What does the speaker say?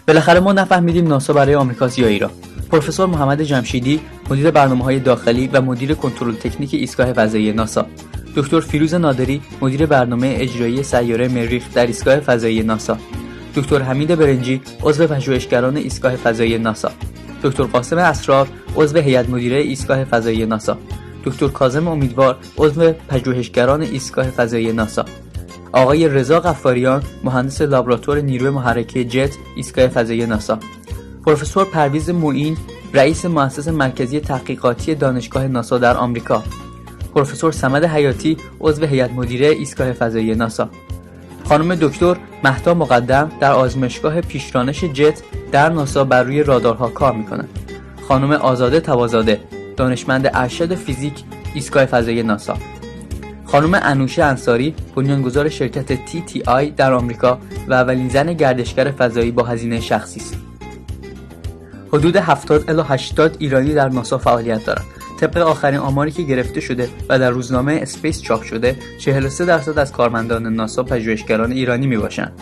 بالاخره ما نفهمیدیم ناسا برای آمریکاست یا ایران. پروفسور محمد جمشیدی، مدیر برنامه‌های داخلی و مدیر کنترل تکنیک ایستگاه فضایی ناسا. دکتر فیروز نادری، مدیر برنامه اجرایی سیاره مریخ در ایستگاه فضایی ناسا. دکتر حمید برنجی، عضو پژوهشگران ایستگاه فضایی ناسا. دکتر قاسم اسرار، عضو هیئت مدیره ایستگاه فضایی ناسا. دکتر کاظم امیدوار، عضو پژوهشگران ایستگاه فضایی ناسا. آقای رضا غفاریان، مهندس لابراتوار نیروی محرکه جت ایستگاه فضایی ناسا. پروفسور پرویز معین، رئیس مؤسسه مرکزی تحقیقاتی دانشگاه ناسا در آمریکا. پروفسور صمد حیاتی، عضو هیئت مدیره ایستگاه فضایی ناسا. خانم دکتر مهدا مقدم در آزمایشگاه پیشرانش جت در ناسا بر روی رادارها کار می‌کنند. خانم آزاده طبازاده، دانشمند ارشد فیزیک ایستگاه فضایی ناسا. خانم انوشه انصاری، بنیانگذار شرکت TTI در آمریکا و اولین زن گردشگر فضایی با هزینه شخصی است. حدود 70 الی 80 ایرانی در ناسا فعالیت دارند. طبق آخرین آماری که گرفته شده و در روزنامه اسپیس چاپ شده، 43% از کارمندان ناسا پژوهشگران ایرانی میباشند.